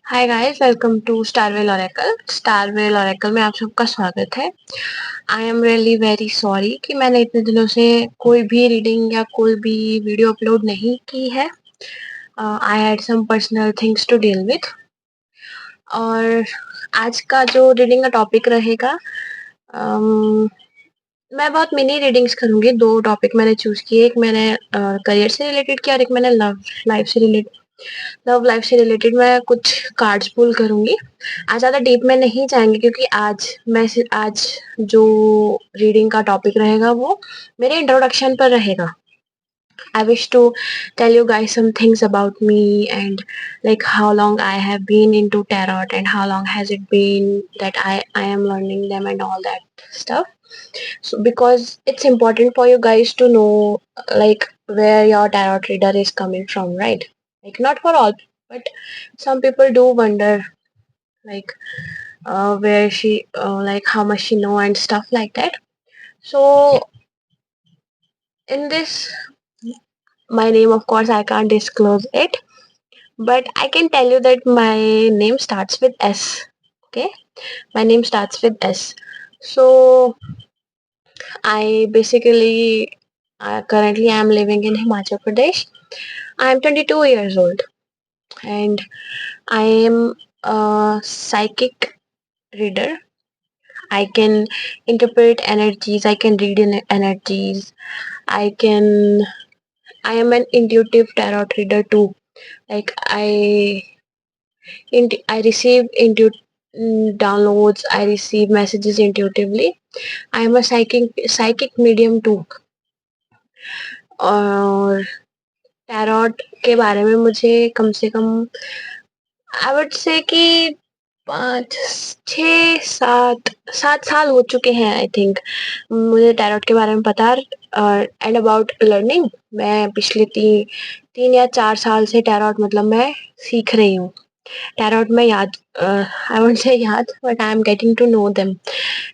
Hi guys, welcome to Starwell Oracle. Starwell Oracle में आप सबका स्वागत है। I am really very sorry कि मैंने इतने दिनों से कोई भी रीडिंग या कोई भी वीडियो अपलोड नहीं की है। I had some personal things to deal with. और आज का जो रीडिंग का टॉपिक रहेगा, मैं बहुत मिनी रीडिंग्स करूंगी। 2 टॉपिक मैंने चूज किए, एक मैंने करियर से रिलेटेड किया और एक मैंने लव लाइफ से रिलेटेड मैं कुछ कार्ड्स पुल करूंगी। आज ज़्यादा डीप में नहीं जाएंगे क्योंकि आज जो रीडिंग का टॉपिक रहेगा वो मेरे इंट्रोडक्शन पर रहेगा। I wish to tell you guys some things about me and like how long I have been into tarot and how long has it been that I am learning them and all that stuff. So because it's important for you guys to know like where your tarot reader is coming from, right? Like not for all, but some people do wonder like where she like how much she know and stuff like that. So in this, my name, of course I can't disclose it, but I can tell you that my name starts with S. Okay, my name starts with S. So I basically currently I am living in Himachal Pradesh. I am 22 years old and I am a psychic reader. I can interpret energies, I can read in energies, I can I am an intuitive tarot reader too. Like I receive downloads, I receive messages intuitively. I am a psychic medium too. और tarot के बारे में मुझे कम से कम I would say कि 5 6 7 साल हो चुके हैं आई थिंक मुझे टैरोट के बारे में पता। एंड अबाउट लर्निंग, मैं पिछले 3 या 4 साल से टैरोट मतलब मैं सीख रही हूँ। Tarot में याद, I won't say याद, but I am getting to know them.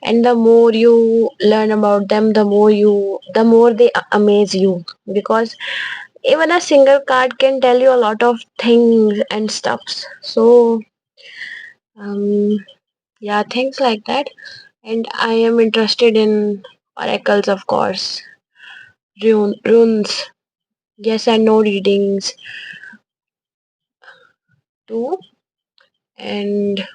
And the more you learn about them, the more they amaze you. Because even a single card can tell you a lot of things and stuffs. So, um, yeah, things like that. And I am interested in oracles, of course, runes, yes and no readings too. And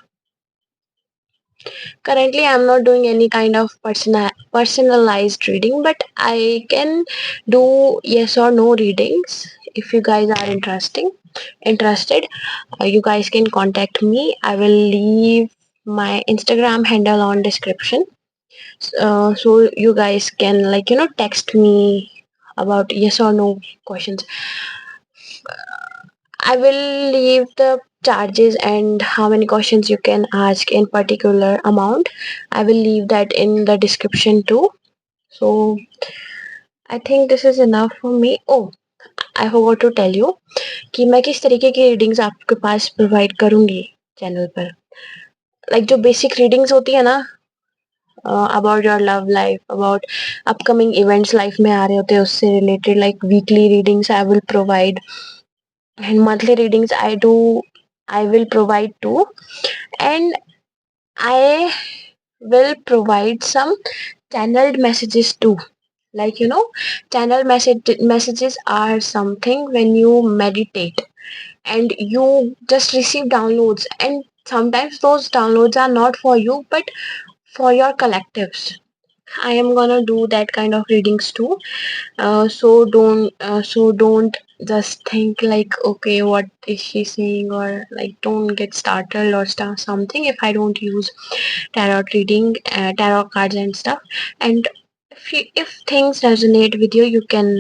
currently, I'm not doing any kind of personalized reading, but I can do yes or no readings. If you guys are interested, you guys can contact me. I will leave my Instagram handle on description, so you guys can text me about yes or no questions. I will leave the charges and how many questions you can ask in particular amount. I will leave that in the description too. So I think this is enough for me. Oh, I forgot to tell you कि मैं किस तरीके की readings आपके पास provide करूंगी channel पर। Like जो basic readings होती है ना, about your love life, about upcoming events life में आ रहे होते हैं उससे related, like weekly readings I will provide and monthly readings I will provide too. And I will provide some channeled messages too. Like channel messages are something when you meditate and you just receive downloads, and sometimes those downloads are not for you but for your collectives. I am gonna do that kind of readings too. So don't just think like, okay, what is she saying, or like don't get startled or stuff something if I don't use tarot reading, tarot cards and stuff. And if things resonate with you, you can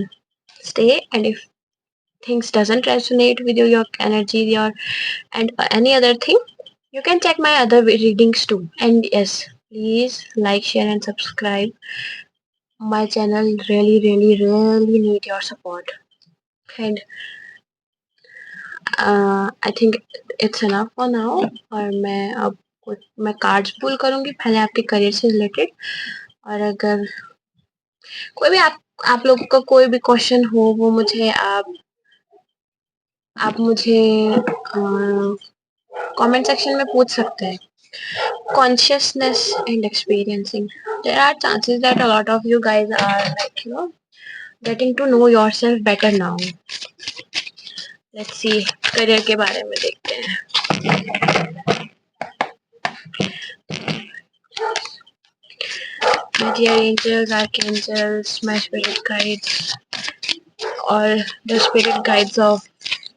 stay, and if things doesn't resonate with you, your energy, your and any other thing, you can check my other readings too. And yes, please like, share and subscribe my channel. Really need your support. And I think it's enough for now. और मैं cards पुल करूंगी पहले आपके career से related. और अगर कोई भी आप लोगों का कोई भी क्वेश्चन हो, वो मुझे आप मुझे कमेंट सेक्शन में पूछ सकते हैं. Consciousness and experiencing. There are chances that a lot of you guys are like, getting to know yourself better now. Let's see. Career के बारे में देखते हैं. Media angels, archangels, my spirit guides, or the spirit guides of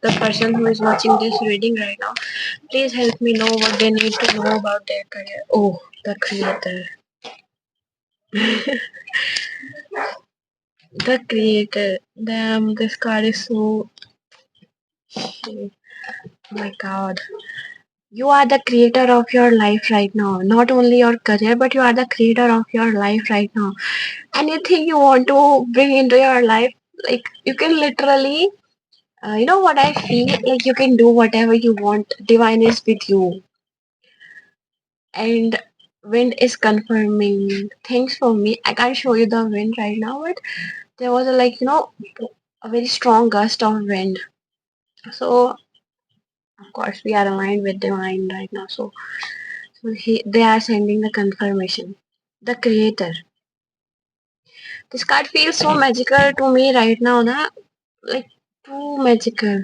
the person who is watching this reading right now. Please help me know what they need to know about their career. Oh, the creator. The creator. Damn, this card is so. Oh my god. You are the creator of your life right now. Not only your career, but you are the creator of your life right now. Anything you want to bring into your life, like you can literally, you know what I feel? Like you can do whatever you want. Divine is with you. And wind is confirming things for me. I can't show you the wind right now, but there was a very strong gust of wind. So of course we are aligned with divine right now. So they are sending the confirmation. The creator. This card feels so magical to me right now, na? Like too magical.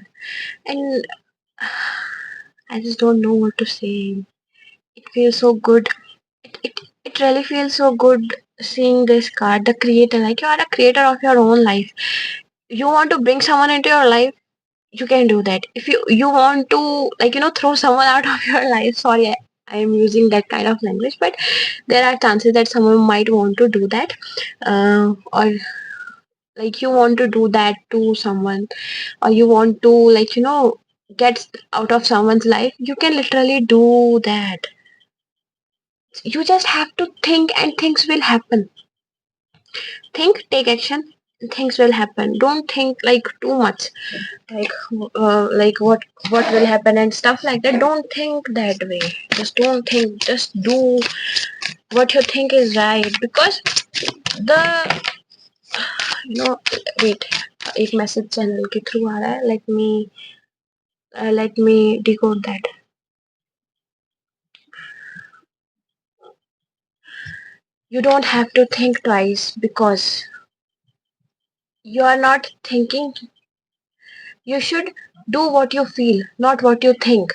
And I just don't know what to say. It feels so good. It really feels so good seeing this card. The creator. Like you are a creator of your own life. You want to bring someone into your life, you can do that. If you want to throw someone out of your life, sorry, I am using that kind of language, but there are chances that someone might want to do that, or like you want to do that to someone, or you want to get out of someone's life, you can literally do that. You just have to think and things will happen. Think, take action, things will happen. Don't think like too much, like what will happen and stuff like that. Don't think that way. Just don't think, just do what you think is right, because the wait, एक message channel के through आ रहा है. Let me decode that. You don't have to think twice, because you are not thinking. You should do what you feel, not what you think,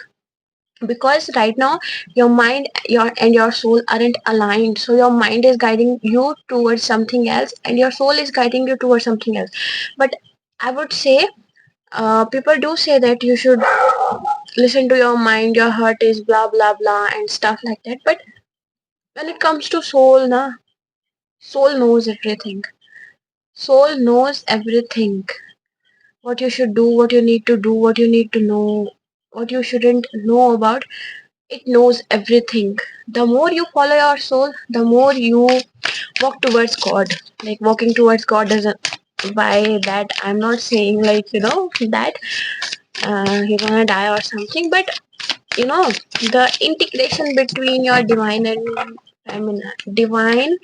because right now your mind your soul aren't aligned. So your mind is guiding you towards something else and your soul is guiding you towards something else. But I would say, people do say that you should listen to your mind, your heart is blah blah blah and stuff like that. But when it comes to soul, soul knows everything. Soul knows everything. What you should do, what you need to do, what you need to know, what you shouldn't know about. It knows everything. The more you follow your soul, the more you walk towards God. Like walking towards God doesn't, by that I'm not saying that you're gonna die or something, but the integration between your divine and feminine, divine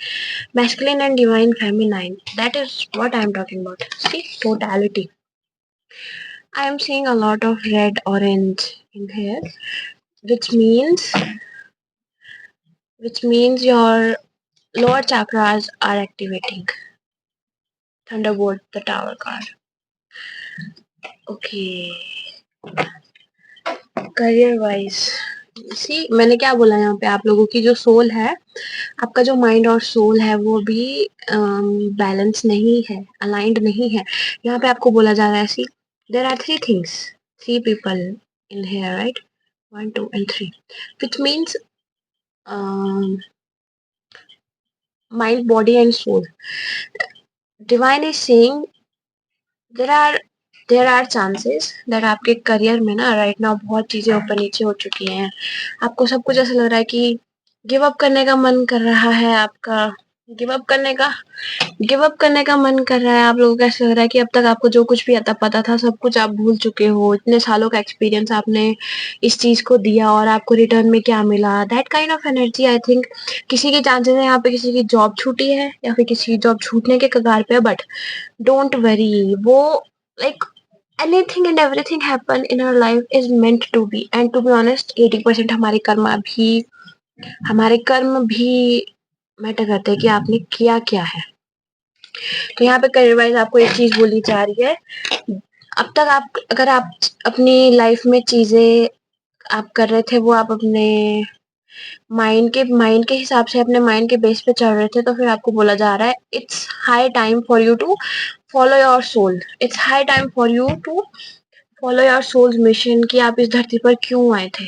masculine and divine feminine, that is what I'm talking about. See, totality. I am seeing a lot of red orange in here, which means your lower chakras are activating. Thunderbolt, the Tower card. Okay. Career wise, see मैंने क्या बोला यहाँ पे, आप लोगों की जो soul है, आपका जो माइंड और सोल है वो भी बैलेंस नहीं है, अलाइंड नहीं है. यहाँ पे आपको बोला जा रहा है, see there are 3 things, 3 people in here, right? 1 2 and 3, which means mind, body and soul. Divine is saying there are chances that आपके करियर में ना राइट नाउ बहुत चीजें ऊपर नीचे हो चुकी हैं. आपको सब कुछ ऐसा लग रहा है कि गिव अप करने का मन कर रहा है. आपका गिव अप करने का मन कर रहा है. आप लोगों को ऐसा लग रहा है कि अब तक आपको जो कुछ भी आता पता था सब कुछ आप भूल चुके हो. इतने सालों का एक्सपीरियंस आपने इस चीज को दिया और आपको रिटर्न में क्या मिला. That kind of energy. I think किसी के चांसेस है यहाँ पे किसी की जॉब छूटी है या फिर किसी की जॉब छूटने के कगार पे है. बट डोंट वरी, वो like anything and everything happen in our life is meant to be, and to be honest 80% हमारे कर्म भी मैटर करते हैं कि आपने किया क्या है। तो यहाँ पे करियर वाइज आपको एक चीज बोली जा रही है, अब तक आप अगर आप अपनी लाइफ में चीजें आप कर रहे थे वो आप अपने माइंड के हिसाब से अपने माइंड के बेस पे चल रहे थे, तो फिर आपको बोला जा रहा है it's high time for you to follow your soul, it's high time for you to follow your soul's mission, कि आप इस धरती पर क्यों आए थे।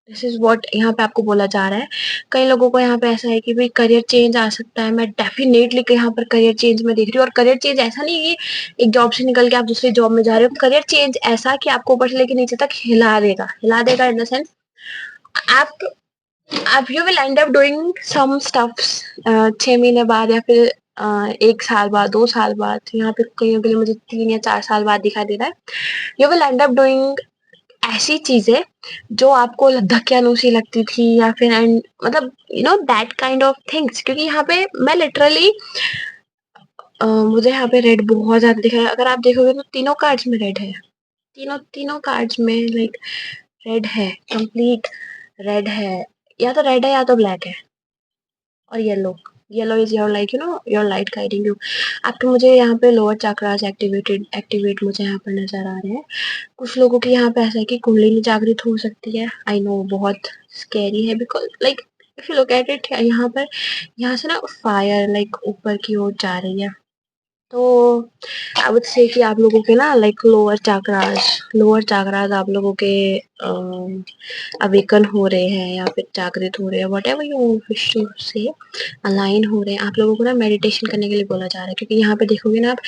दिस इज व्हाट यहाँ पे आपको बोला जा रहा है। कई लोगों को यहाँ पे ऐसा है कि भाई करियर चेंज आ सकता है, मैं डेफिनेटली यहाँ पर करियर चेंज में देख रही हूँ, और करियर चेंज ऐसा नहीं है कि एक जॉब से निकल के आप दूसरी जॉब में जा रहे हो, करियर चेंज ऐसा कि आपको ऊपर से लेके नीचे तक हिला देगा इन द सेंस आप you will end up doing some stuffs 6 महीने बाद, या फिर 1 साल बाद, 2 साल बाद, यहाँ पे कईयों के लिए मुझे 3 या 4 साल बाद दिखाई दे रहा है। You will end up doing ऐसी चीजें जो आपको धक्यानुसी लगती थी, या फिर एंड मतलब you know that kind of things, क्योंकि यहाँ पे मैं लिटरली मुझे यहाँ पे रेड बहुत ज्यादा दिखा है। अगर आप देखोगे तो तीनों कार्ड्स में रेड है, तीनों तीनों कार्ड्स में लाइक रेड है, कंप्लीट रेड है, या तो रेड है या तो ब्लैक है, और yellow, yellow is your like you know your light guiding you. अब तो मुझे यहाँ पे लोअर चक्रास एक्टिवेट मुझे यहाँ पर नजर आ रहे हैं। कुछ लोगों की यहाँ पे ऐसा है कि कुंडलिनी जागृत हो सकती है, आई नो बहुत स्कैरी है, because like if you look at it, यहाँ से ना फायर लाइक ऊपर की ओर जा रही है। तो आई वुड से कि आप लोगों के ना लाइक लोअर चाकरास आप लोगों के अवेकन हो रहे हैं, या फिर जागृत हो रहे हैं, whatever you wish to say, align हो रहे हैं। आप लोगों को ना मेडिटेशन करने के लिए बोला जा रहा है, क्योंकि यहाँ पे देखोगे ना आप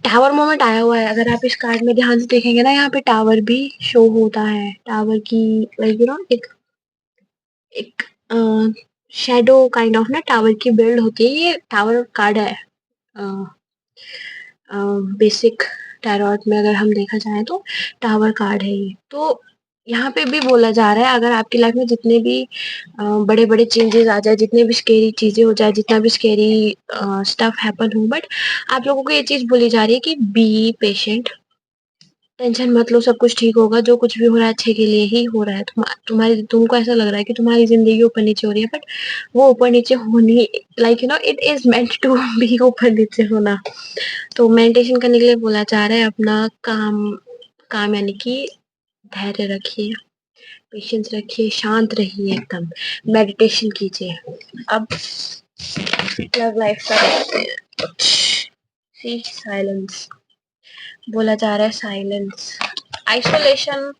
टावर मोमेंट आया हुआ है। अगर आप इस कार्ड में ध्यान से देखेंगे ना, यहाँ पे टावर भी शो होता है, टावर की लाइक यू नो एक एक शेडो काइंड ऑफ ना टावर की बिल्ड होती है। ये टावर कार्ड है बेसिक टैरोट में, अगर हम देखा जाए तो टावर कार्ड है ये। तो यहाँ पे भी बोला जा रहा है अगर आपकी लाइफ में जितने भी बड़े बड़े चेंजेस आ जाए, जितने भी स्केरी चीजें हो जाए, जितना भी स्केरी स्टफ हैपन हो, बट आप लोगों को ये चीज बोली जा रही है कि बी पेशेंट, टेंशन मत लो, सब कुछ ठीक होगा, जो कुछ भी हो रहा है अच्छे के लिए ही हो रहा है। तुमको ऐसा लग रहा है कि तुम्हारी जिंदगी ऊपर नीचे हो रही है, बट वो ऊपर नीचे होनी like you know it is meant to be ऊपर नीचे होना। तो मेडिटेशन करने के लिए बोला जा रहा है, अपना काम काम यानी कि धैर्य रखिए, पेशेंस रखिए, शांत रहिए, एकदम मेडिटेशन कीजिए। अब लव लाइफ का देखते हैं कुछ, सी साइलेंस बोला जा रहा है, साइलेंस आइसोलेशन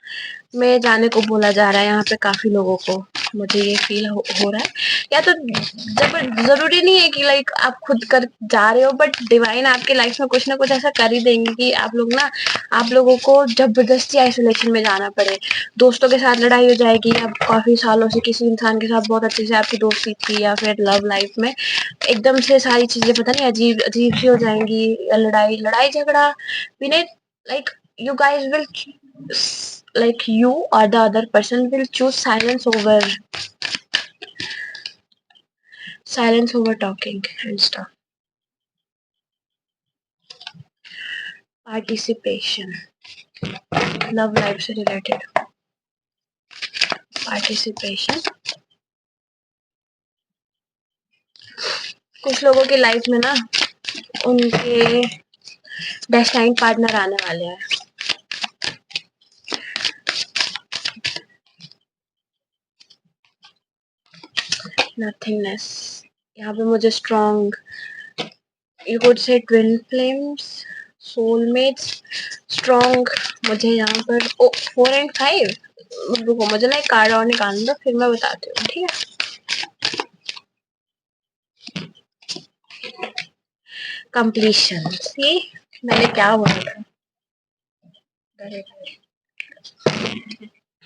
में जाने को बोला जा रहा है यहाँ पे काफी लोगों को, मुझे ये फील हो रहा है। या तो जब जरूरी नहीं है कि लाइक आप खुद कर जा रहे हो, बट डिवाइन आपके लाइफ में कुछ ना कुछ ऐसा कर ही देंगे कि आप लोगों को जबरदस्ती आइसोलेशन में जाना पड़े। दोस्तों के साथ लड़ाई हो जाएगी, या काफी सालों से किसी इंसान के साथ बहुत अच्छे से आपकी दोस्ती थी, या फिर लव लाइफ में एकदम से सारी चीजें पता नहीं अजीब अजीब सी हो जाएंगी, या लड़ाई लड़ाई झगड़ा भी नहीं, like you guys will like you or the other person will choose silence over talking and stuff. Participation, love life से related participation, कुछ लोगों की लाइफ में ना उनके डेस्टाइन पार्टनर आने वाले हैं। नथिंगनेस, यहाँ पे मुझे strong, you could say twin flames, soulmates, strong, मुझे यहाँ पर 4 and 5, रुको मुझे ना एक कार्ड और निकालना दो, फिर मैं बताती हूँ, ठीक है। कंप्लीशन, सी मैंने क्या बोला था,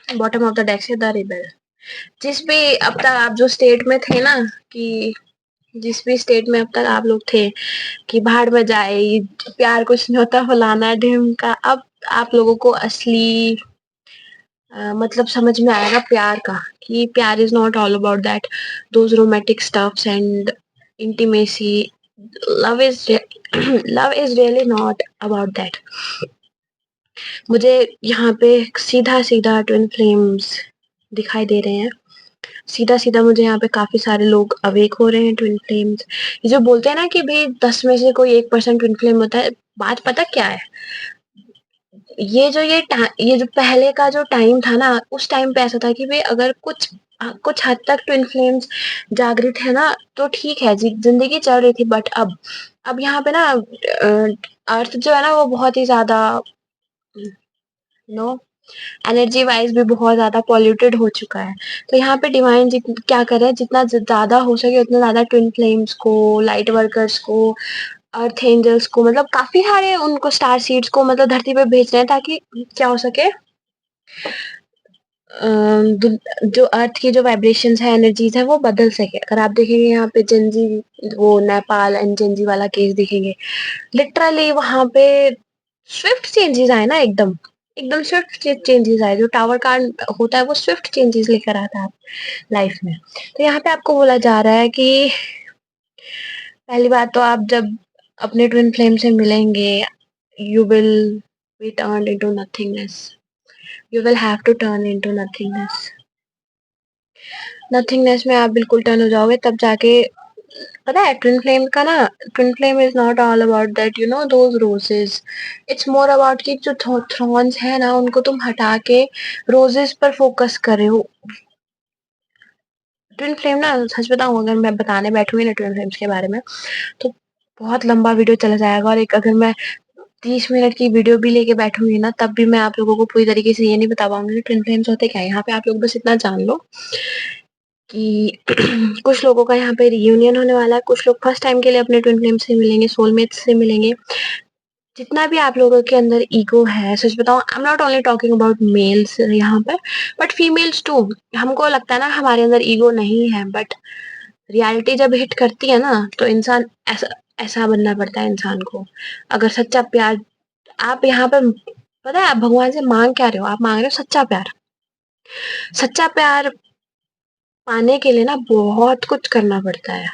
बॉटम ऑफ द डेक से द रिबेल। जिस भी अब तक आप जो स्टेट में थे ना, कि जिस भी स्टेट में अब तक आप लोग थे कि भाड़ में जाए, प्यार कुछ नहीं होता, फलाना ढिमका, अब आप लोगों को असली मतलब समझ में आएगा प्यार का, कि प्यार is not all about that those romantic stuffs and intimacy. love is love is really not about that. मुझे यहाँ पे सीधा-सीधा ट्विन फ्लेम्स दिखाई दे रहे हैं। सीधा-सीधा मुझे यहाँ पे काफ़ी सारे लोग अवेक हो रहे हैं ट्विन फ्लेम्स। ये जो बोलते हैं ना कि भई 10 में से कोई 1% ट्विन फ्लेम होता है, बात पता क्या है? ये जो पहले का जो टाइम था ना, उस टाइम पे ऐसा था कि भई अगर कुछ हद तक ट्विन फ्लेम्स जागृत है ना, तो ठीक है, ज़िंदगी चल रही थी बट अब यहाँ पे ना अर्थ जो है ना वो बहुत ही ज़्यादा नो एनर्जी वाइज़ भी बहुत ज़्यादा पॉल्यूटेड हो चुका है। तो यहाँ पे डिवाइन क्या कर रहा है, जितना ज़्यादा हो सके उतना ज़्यादा ट्विन फ्लेम्स को, लाइट वर्कर्स को, अर्थ एंजल्स को, मतलब काफ़ी सारे उनको स्टार सीड्स को मतलब धरती पे भेज रहे हैं ताकि क्या हो सके, अ, जो अर्थ की जो वाइब्रेशंस है, एनर्जीज़ है, वो बदल सके। अगर आप देखेंगे यहाँ पे जेनज़ी, वो नेपाल एंड जेनज़ी वाला केस देखेंगे, लिटरली वहाँ पे स्विफ्ट चेंजेस आए ना एकदम। एकदम स्विफ्ट चेंजेस आए। जो टावर कार्ड होता है वो स्विफ्ट चेंजेस लेकर आता है आप लाइफ में। तो यहाँ पे आपको बोला जा रहा है कि पहली बात तो आप जब अपने ट्विन फ्लेम से मिलेंगे, you will be turned into nothingness. You will have to turn into nothingness. Nothingness में आप बिल्कुल टर्न हो जाओगे, तब जाके पता है ट्विन फ्लेम का ना, twin flame is not all about that you know those roses. It's more about कि जो थ्रॉन्स है ना उनको तुम हटा के रोजेस पर फोकस कर रहे हो। ट्विन फ्लेम ना, सच बताऊं, अगर मैं बताने बैठूंगी ना ट्विन फ्लेम्स के बारे में तो बहुत लंबा वीडियो चला जाएगा, और एक अगर मैं 30 मिनट की वीडियो भी लेके बैठूंगी ना तब भी मैं आप लोगों को पूरी तरीके से ये नहीं बता पाऊंगी कि ट्विन फ्लेम्स होते क्या है। यहाँ पे आप लोग बस इतना जान लो कि कुछ लोगों का यहाँ पे रियूनियन होने वाला है, कुछ लोग फर्स्ट टाइम के लिए अपने ट्विन फ्लेम से मिलेंगे, सोलमेट्स से मिलेंगे। जितना भी आप लोगों के अंदर ईगो है, सच बताऊं, I am not only talking about males यहाँ पर, बट फीमेल्स टू। हमको लगता है ना हमारे अंदर ईगो नहीं है, बट रियलिटी जब हिट करती है ना तो इंसान ऐसा ऐसा बनना पड़ता है इंसान को। अगर सच्चा प्यार आप यहाँ पर, पता है आप भगवान से मांग क्या रहे हो, आप मांग रहे हो सच्चा प्यार। सच्चा प्यार पाने के लिए ना बहुत कुछ करना पड़ता है,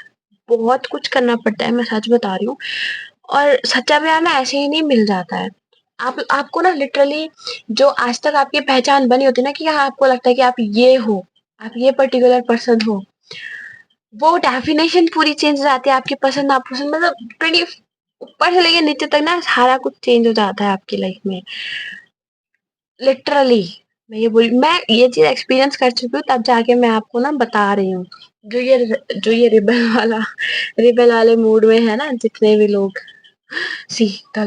बहुत कुछ करना पड़ता है, मैं सच बता रही हूँ। और सच्चा प्यार ना ऐसे ही नहीं मिल जाता है। आपको ना लिटरली जो आज तक आपकी पहचान बनी होती है ना, कि हाँ आपको लगता है कि आप ये हो, आप ये पर्टिकुलर पर्सन हो, वो डेफिनेशन पूरी चेंज हो जाती है। आपकी पसंद नापसंद मतलब 20 ऊपर से लेके नीचे तक ना सारा कुछ चेंज हो जाता है आपकी लाइफ में। लिटरली मैं ये चीज़ एक्सपीरियंस कर चुकी हूँ, तब जाके मैं आपको ना बता रही हूँ। जो ये रिबेल वाले मूड में है ना जितने भी लोग, see the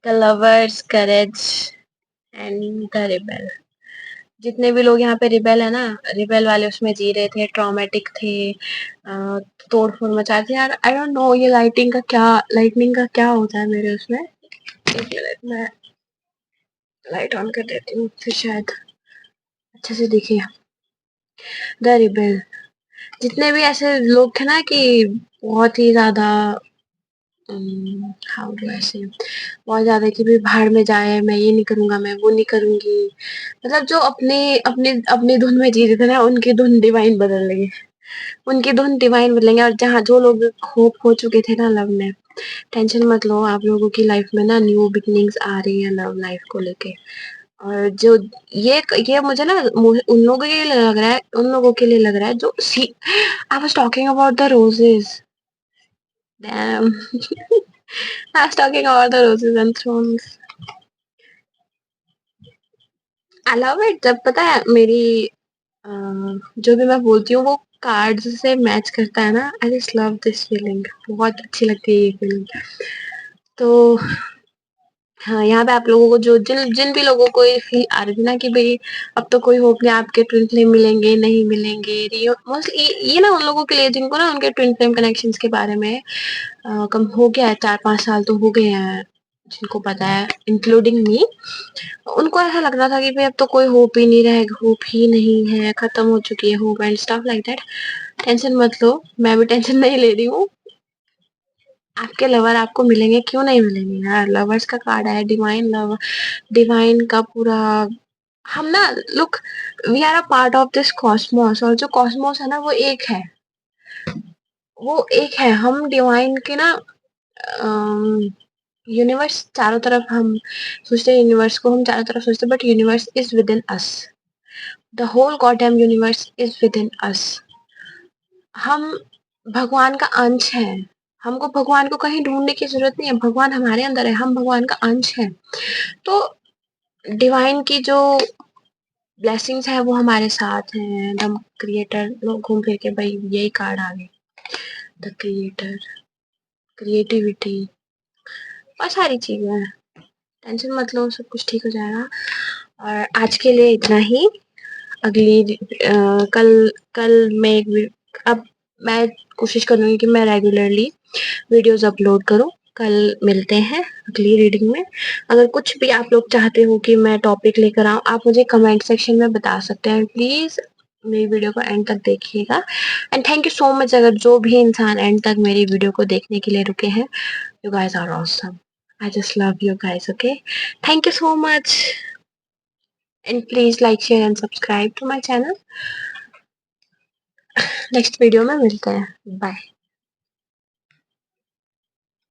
lovers, courage and the rebel. जितने भी लोग यहाँ पे रिबेल है ना, रिबेल वाले उसमें जी रहे थे, ट्रॉमेटिक थे, तोड़ फोड़ मचा रहे थे यार। आई डोंट नो ये लाइटनिंग का क्या होता है मेरे उसमें। एक मिनट, मैं लाइट ऑन कर देती हूँ फिर शायद अच्छे से दिखे। द रिबेल, जितने भी ऐसे लोग थे ना कि बहुत ही ज्यादा, हाउ डू आई से, बहुत ज़्यादा कि भाई भाड़ में जाए, मैं ये नहीं करूँगा, मैं वो नहीं करूँगी। मतलब जो अपने अपने अपनी धुन में जी रहे थे ना, उनकी धुन डिवाइन बदल गई। उनकी धुन डिवाइन बदलेंगे। और जहाँ जो लोग होप हो चुके थे ना लव में, टेंशन मत लो, आप लोगों की लाइफ में ना न्यू बिगिनिंग्स आ रही है लव लाइफ को लेके। और जो ये मुझे ना उन लोगों के लिए लग रहा है, उन लोगों के लिए लग रहा है जो see I was talking about the roses, damn I was talking about the roses and thrones. I love it जब पता है मेरी जो भी मैं बोलती हूँ वो कार्ड्स से मैच करता है ना। आई जस्ट लव दिस फीलिंग, बहुत अच्छी लगती है ये फीलिंग। तो हाँ, यहाँ पे आप लोगों को जो जिन जिन भी लोगों को ये फील आ रही थी ना कि भाई अब तो कोई होप नहीं, आपके ट्विन फ्लेम मिलेंगे नहीं मिलेंगे, मोस्टली ये ना उन लोगों के लिए जिनको ना उनके ट्विन फ्लेम कनेक्शंस के बारे में कम हो गया है, 4-5 साल तो हो गए हैं जिनको पता है, इंक्लूडिंग मी। उनको ऐसा लग रहा था कि भाई अब तो कोई होप ही नहीं रहेगा, होप ही नहीं है, खत्म हो चुकी है hope and stuff like that. Tension मत लो, मैं भी टेंशन नहीं ले रही हूँ। आपके लवर आपको मिलेंगे, क्यों नहीं मिलेंगे यार। लवर्स का कार्ड है, डिवाइन लव, डिवाइन का पूरा। हम ना, look, we are a part of this cosmos, और जो कॉस्मोस है ना वो एक है, वो एक है। हम डिवाइन के ना यूनिवर्स चारों तरफ हम सोचते हैं, यूनिवर्स को हम चारों तरफ सोचते हैं, but universe is within us. The whole goddamn universe is within us. हम भगवान का अंश है। हमको भगवान को कहीं ढूंढने की जरूरत नहीं है, भगवान हमारे अंदर है, हम भगवान का अंश है। तो डिवाइन की जो ब्लेसिंग्स है वो हमारे साथ हैं। द क्रिएटर, लोग घूम फिर के भाई यही कार्ड आ गए, द क्रिएटर, क्रिएटिविटी और सारी चीजें हैं। टेंशन मत लो, सब कुछ ठीक हो जाएगा। और आज के लिए इतना ही। अगली कल कल मैं अब मैं कोशिश करूंगी कि मैं रेगुलरली वीडियोस अपलोड करूं। कल मिलते हैं अगली रीडिंग में। अगर कुछ भी आप लोग चाहते हो कि मैं टॉपिक लेकर आऊं, आप मुझे कमेंट सेक्शन में बता सकते हैं। प्लीज मेरी वीडियो को एंड तक देखिएगा। And thank you so much, अगर जो भी इंसान एंड तक मेरी वीडियो को देखने के लिए रुके हैं। You guys are awesome. I just love you guys. Okay, thank you so much and please like, share and subscribe to my channel. Next video में मिलते हैं। बाय।